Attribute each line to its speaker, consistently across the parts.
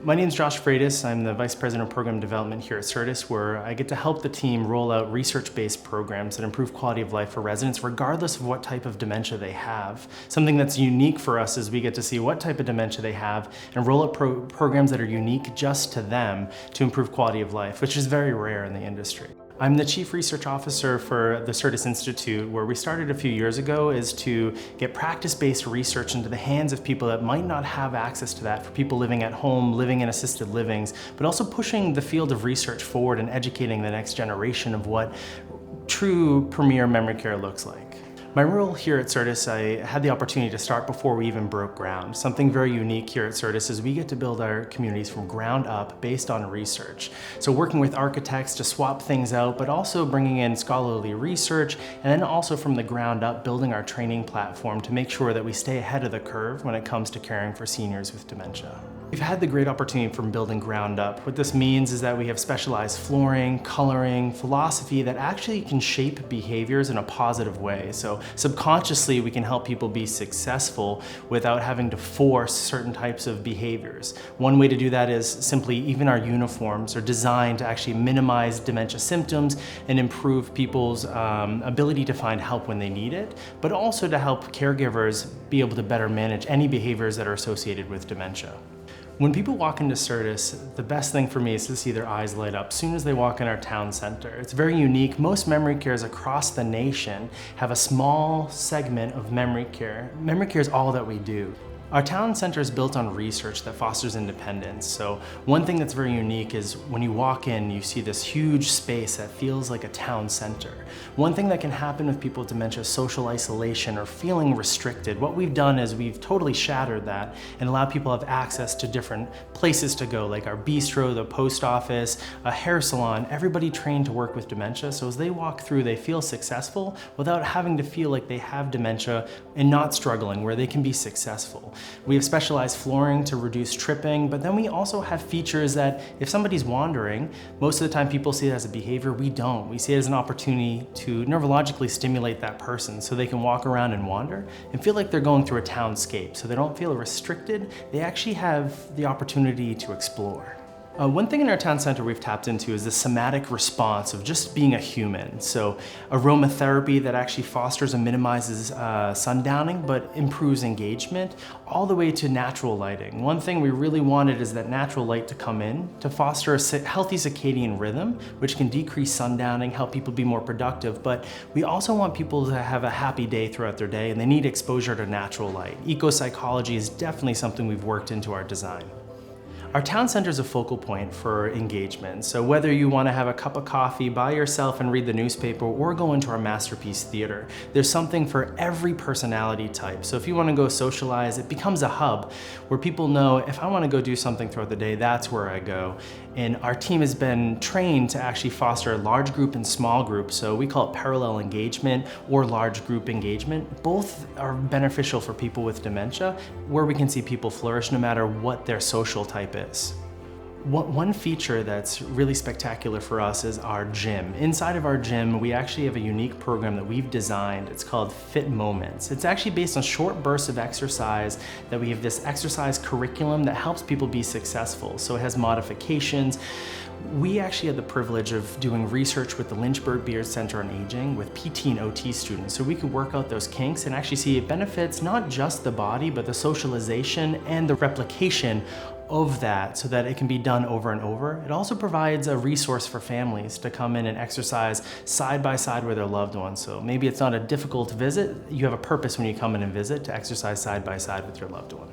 Speaker 1: My name is Josh Freitas. I'm the Vice President of Program Development here at Freitas, where I get to help the team roll out research-based programs that improve quality of life for residents regardless of what type of dementia they have. Something that's unique for us is we get to see what type of dementia they have and roll out programs that are unique just to them to improve quality of life, which is very rare in the industry. I'm the Chief Research Officer for the Freitas Institute, where we started a few years ago is to get practice-based research into the hands of people that might not have access to that, for people living at home, living in assisted livings, but also pushing the field of research forward and educating the next generation of what true premier memory care looks like. My role here at Freitas, I had the opportunity to start before we even broke ground. Something very unique here at Freitas is we get to build our communities from ground up based on research. So working with architects to swap things out, but also bringing in scholarly research, and then also from the ground up building our training platform to make sure that we stay ahead of the curve when it comes to caring for seniors with dementia. We've had the great opportunity from building ground up. What this means is that we have specialized flooring, coloring, philosophy that actually can shape behaviors in a positive way. So subconsciously we can help people be successful without having to force certain types of behaviors. One way to do that is simply even our uniforms are designed to actually minimize dementia symptoms and improve people's ability to find help when they need it, but also to help caregivers be able to better manage any behaviors that are associated with dementia. When people walk into Freitas, the best thing for me is to see their eyes light up as soon as they walk in our town center. It's very unique. Most memory cares across the nation have a small segment of memory care. Memory care is all that we do. Our town center is built on research that fosters independence. So one thing that's very unique is when you walk in, you see this huge space that feels like a town center. One thing that can happen with people with dementia is social isolation or feeling restricted. What we've done is we've totally shattered that and allowed people to have access to different places to go, like our bistro, the post office, a hair salon, everybody trained to work with dementia. So as they walk through, they feel successful without having to feel like they have dementia and not struggling, where they can be successful. We have specialized flooring to reduce tripping, but then we also have features that if somebody's wandering, most of the time people see it as a behavior. We don't. We see it as an opportunity to neurologically stimulate that person so they can walk around and wander and feel like they're going through a townscape. So they don't feel restricted. They actually have the opportunity to explore. One thing in our town center we've tapped into is the somatic response of just being a human. So aromatherapy that actually fosters and minimizes sundowning but improves engagement, all the way to natural lighting. One thing we really wanted is that natural light to come in to foster a healthy circadian rhythm, which can decrease sundowning, help people be more productive, but we also want people to have a happy day throughout their day, and they need exposure to natural light. Eco-psychology is definitely something we've worked into our design. Our town center is a focal point for engagement. So whether you want to have a cup of coffee by yourself and read the newspaper or go into our Masterpiece Theater, there's something for every personality type. So if you want to go socialize, it becomes a hub where people know if I want to go do something throughout the day, that's where I go. And our team has been trained to actually foster large group and small group. So we call it parallel engagement or large group engagement. Both are beneficial for people with dementia, where we can see people flourish no matter what their social type is. One feature that's really spectacular for us is our gym. Inside of our gym, we actually have a unique program that we've designed. It's called Fit Moments. It's actually based on short bursts of exercise that we have this exercise curriculum that helps people be successful. So it has modifications. We actually had the privilege of doing research with the Lynchburg Beard Center on Aging with PT and OT students, so we could work out those kinks and actually see it benefits not just the body, but the socialization and the replication of that so that it can be done over and over. It also provides a resource for families to come in and exercise side by side with their loved ones. So maybe it's not a difficult visit, you have a purpose when you come in and visit to exercise side by side with your loved one.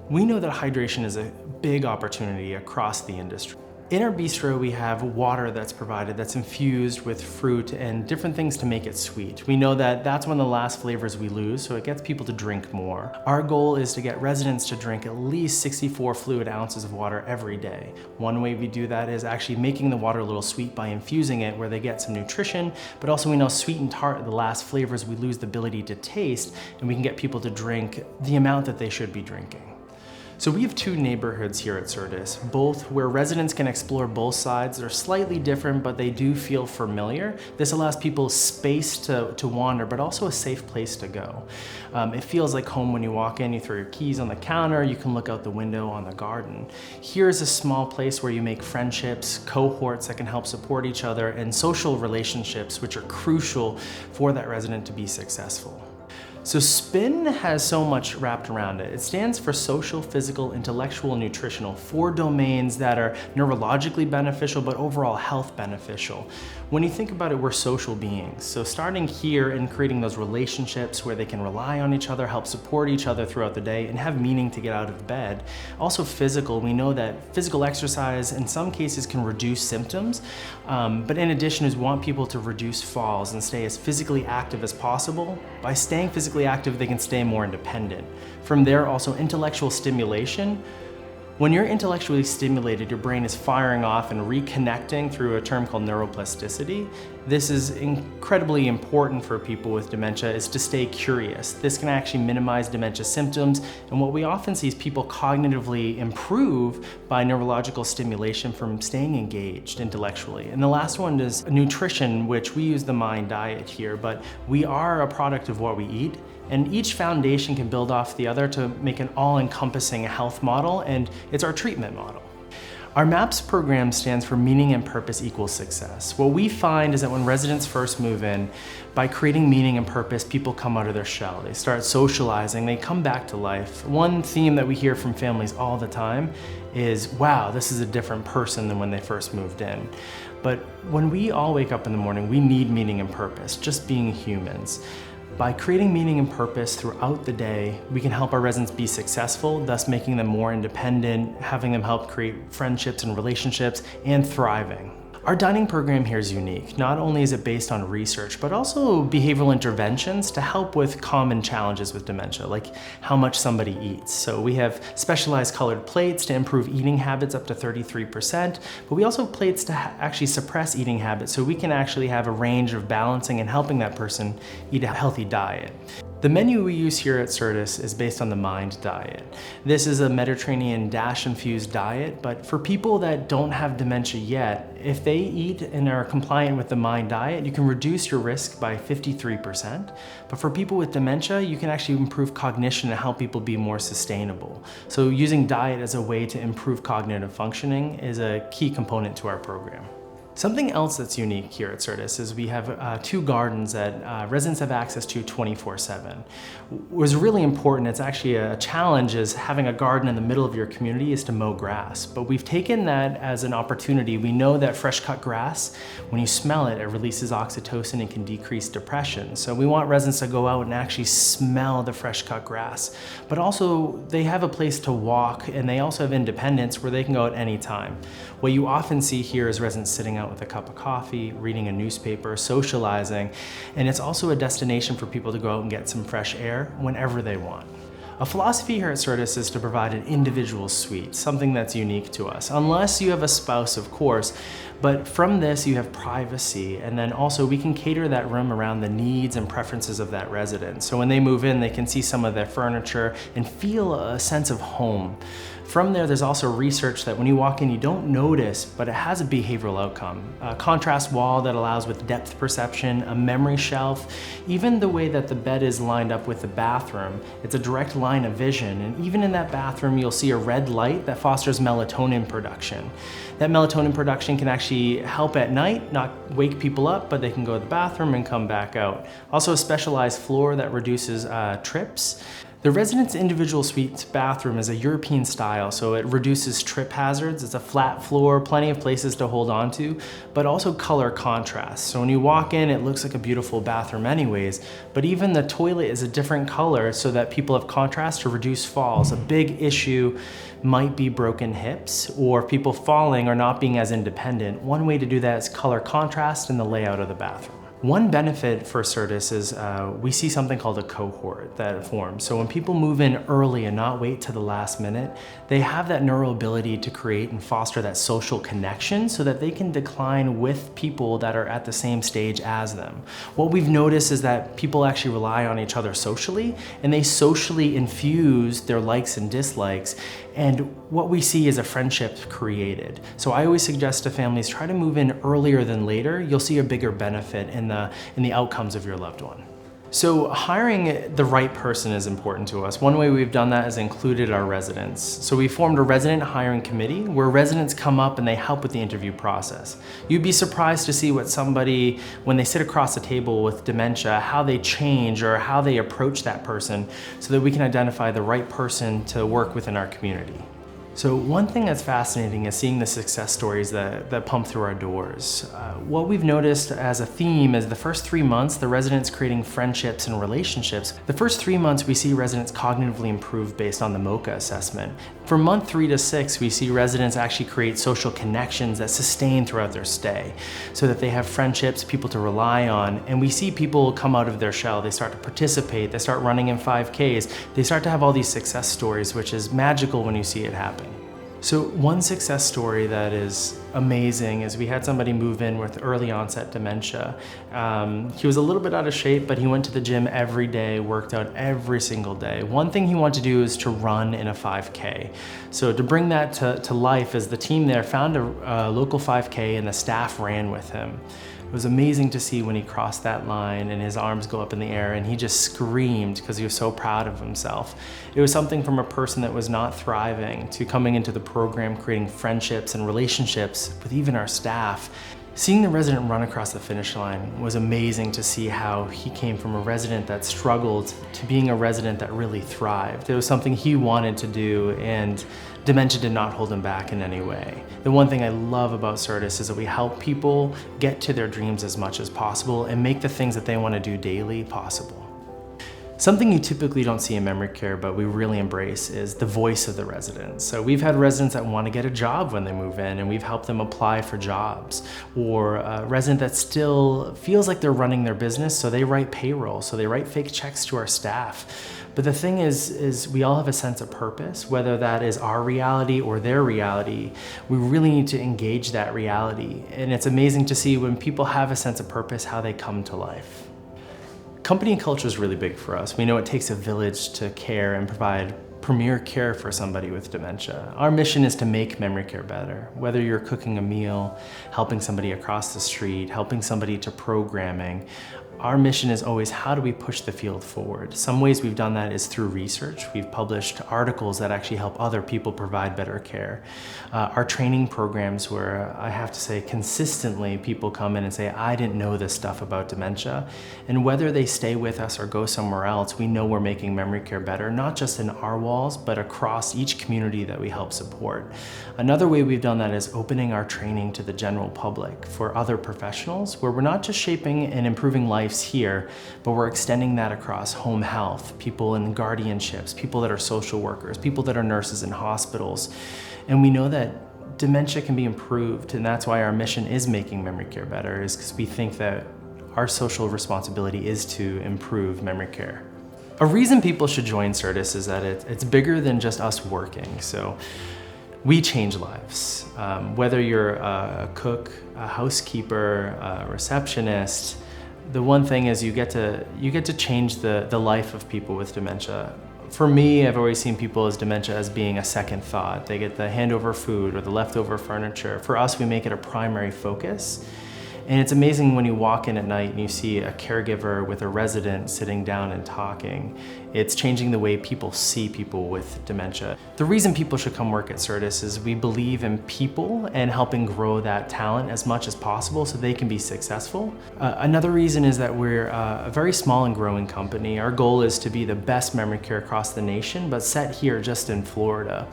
Speaker 1: We know that hydration is a big opportunity across the industry. In our bistro, we have water that's provided that's infused with fruit and different things to make it sweet. We know that that's one of the last flavors we lose, so it gets people to drink more. Our goal is to get residents to drink at least 64 fluid ounces of water every day. One way we do that is actually making the water a little sweet by infusing it where they get some nutrition, but also we know sweet and tart are the last flavors we lose the ability to taste, and we can get people to drink the amount that they should be drinking. So we have two neighborhoods here at Freitas, both where residents can explore both sides. They're slightly different, but they do feel familiar. This allows people space to wander, but also a safe place to go. It feels like home when you walk in. You throw your keys on the counter, you can look out the window on the garden. Here's a small place where you make friendships, cohorts that can help support each other, and social relationships, which are crucial for that resident to be successful. So SPIN has so much wrapped around it. It stands for social, physical, intellectual, nutritional, 4 domains that are neurologically beneficial, but overall health beneficial. When you think about it, we're social beings. So starting here and creating those relationships where they can rely on each other, help support each other throughout the day, and have meaning to get out of bed. Also physical, we know that physical exercise in some cases can reduce symptoms, but in addition is want people to reduce falls and stay as physically active as possible. By staying physically active, they can stay more independent. From there, also intellectual stimulation. When you're intellectually stimulated, your brain is firing off and reconnecting through a term called neuroplasticity. This is incredibly important for people with dementia, is to stay curious. This can actually minimize dementia symptoms, and what we often see is people cognitively improve by neurological stimulation from staying engaged intellectually. And the last one is nutrition, which we use the Mind diet here, but we are a product of what we eat. And each foundation can build off the other to make an all-encompassing health model, and it's our treatment model. Our MAPS program stands for Meaning and Purpose Equals Success. What we find is that when residents first move in, by creating meaning and purpose, people come out of their shell. They start socializing, they come back to life. One theme that we hear from families all the time is, wow, this is a different person than when they first moved in. But when we all wake up in the morning, we need meaning and purpose, just being humans. By creating meaning and purpose throughout the day, we can help our residents be successful, thus making them more independent, having them help create friendships and relationships, and thriving. Our dining program here is unique. Not only is it based on research, but also behavioral interventions to help with common challenges with dementia, like how much somebody eats. So we have specialized colored plates to improve eating habits up to 33%, but we also have plates to actually suppress eating habits, so we can actually have a range of balancing and helping that person eat a healthy diet. The menu we use here at Freitas is based on the Mind diet. This is a Mediterranean DASH-infused diet, but for people that don't have dementia yet, if they eat and are compliant with the Mind diet, you can reduce your risk by 53%. But for people with dementia, you can actually improve cognition and help people be more sustainable. So using diet as a way to improve cognitive functioning is a key component to our program. Something else that's unique here at Freitas is we have 2 gardens that residents have access to 24/7. What's really important, it's actually a challenge, is having a garden in the middle of your community is to mow grass. But we've taken that as an opportunity. We know that fresh cut grass, when you smell it, it releases oxytocin and can decrease depression. So we want residents to go out and actually smell the fresh cut grass. But also they have a place to walk, and they also have independence where they can go at any time. What you often see here is residents sitting out with a cup of coffee, reading a newspaper, socializing, and it's also a destination for people to go out and get some fresh air whenever they want. A philosophy here at Freitas is to provide an individual suite, something that's unique to us, unless you have a spouse, of course, but from this you have privacy, and then also we can cater that room around the needs and preferences of that resident. So when they move in, they can see some of their furniture and feel a sense of home. From there, there's also research that when you walk in, you don't notice, but it has a behavioral outcome. A contrast wall that allows with depth perception, a memory shelf, even the way that the bed is lined up with the bathroom. It's a direct line of vision, and even in that bathroom, you'll see a red light that fosters melatonin production. That melatonin production can actually help at night, not wake people up, but they can go to the bathroom and come back out. Also a specialized floor that reduces trips. The resident's individual suite bathroom is a European style, so it reduces trip hazards. It's a flat floor, plenty of places to hold on to, but also color contrast. So when you walk in, it looks like a beautiful bathroom anyways, but even the toilet is a different color so that people have contrast to reduce falls. A big issue might be broken hips or people falling or not being as independent. One way to do that is color contrast in the layout of the bathroom. One benefit for Certus is we see something called a cohort that forms. So when people move in early and not wait to the last minute, they have that neural ability to create and foster that social connection so that they can decline with people that are at the same stage as them. What we've noticed is that people actually rely on each other socially, and they socially infuse their likes and dislikes, and what we see is a friendship created. So I always suggest to families, try to move in earlier than later. You'll see a bigger benefit in the outcomes of your loved one. So hiring the right person is important to us. One way we've done that is included our residents. So we formed a resident hiring committee where residents come up and they help with the interview process. You'd be surprised to see what somebody, when they sit across the table with dementia, how they change or how they approach that person so that we can identify the right person to work within our community. So one thing that's fascinating is seeing the success stories that pump through our doors. What we've noticed as a theme is the first 3 months, the residents creating friendships and relationships. The first 3 months, we see residents cognitively improve based on the MOCA assessment. From month 3 to 6, we see residents actually create social connections that sustain throughout their stay so that they have friendships, people to rely on, and we see people come out of their shell. They start to participate, they start running in 5Ks, they start to have all these success stories, which is magical when you see it happen. So one success story that is amazing is we had somebody move in with early onset dementia. He was a little bit out of shape, but he went to the gym every day, worked out every single day. One thing he wanted to do is to run in a 5K. So to bring that to life, is the team there found a local 5K and the staff ran with him. It was amazing to see when he crossed that line and his arms go up in the air and he just screamed because he was so proud of himself. It was something from a person that was not thriving to coming into the program, creating friendships and relationships with even our staff. Seeing the resident run across the finish line was amazing to see how he came from a resident that struggled to being a resident that really thrived. It was something he wanted to do, and dementia did not hold him back in any way. The one thing I love about Certus is that we help people get to their dreams as much as possible and make the things that they want to do daily possible. Something you typically don't see in memory care, but we really embrace, is the voice of the residents. So we've had residents that want to get a job when they move in, and we've helped them apply for jobs. Or a resident that still feels like they're running their business, so they write payroll, so they write fake checks to our staff. But the thing is we all have a sense of purpose, whether that is our reality or their reality. We really need to engage that reality. And it's amazing to see when people have a sense of purpose, how they come to life. Company culture is really big for us. We know it takes a village to care and provide premier care for somebody with dementia. Our mission is to make memory care better. Whether you're cooking a meal, helping somebody across the street, helping somebody to programming, our mission is always, how do we push the field forward? Some ways we've done that is through research. We've published articles that actually help other people provide better care. Our training programs, where I have to say consistently people come in and say, I didn't know this stuff about dementia. And whether they stay with us or go somewhere else, we know we're making memory care better, not just in our walls, but across each community that we help support. Another way we've done that is opening our training to the general public for other professionals, where we're not just shaping and improving lives here, but we're extending that across home health, people in guardianships, people that are social workers, people that are nurses in hospitals. And we know that dementia can be improved, and that's why our mission is making memory care better, is because we think that our social responsibility is to improve memory care. A reason people should join Certus is that it's bigger than just us working. So we change lives. Whether you're a cook, a housekeeper, a receptionist, the one thing is you get to change the life of people with dementia. For me, I've always seen people as dementia as being a second thought. They get the handover food or the leftover furniture. For us, we make it a primary focus. And it's amazing when you walk in at night and you see a caregiver with a resident sitting down and talking. It's changing the way people see people with dementia. The reason people should come work at Certus is we believe in people and helping grow that talent as much as possible so they can be successful. Another reason is that we're a very small and growing company. Our goal is to be the best memory care across the nation, but set here just in Florida.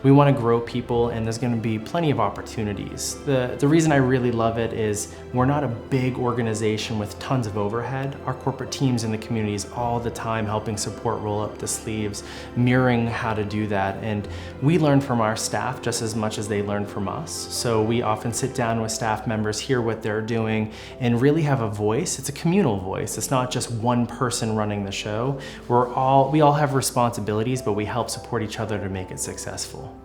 Speaker 1: We want to grow people, and there's going to be plenty of opportunities. The reason I really love it is We're not a big organization with tons of overhead. Our corporate teams in the communities all the time helping support roll up the sleeves, mirroring how to do that. And we learn from our staff just as much as they learn from us. So we often sit down with staff members, hear what they're doing, and really have a voice. It's a communal voice. It's not just one person running the show. We all have responsibilities, but we help support each other to make it successful.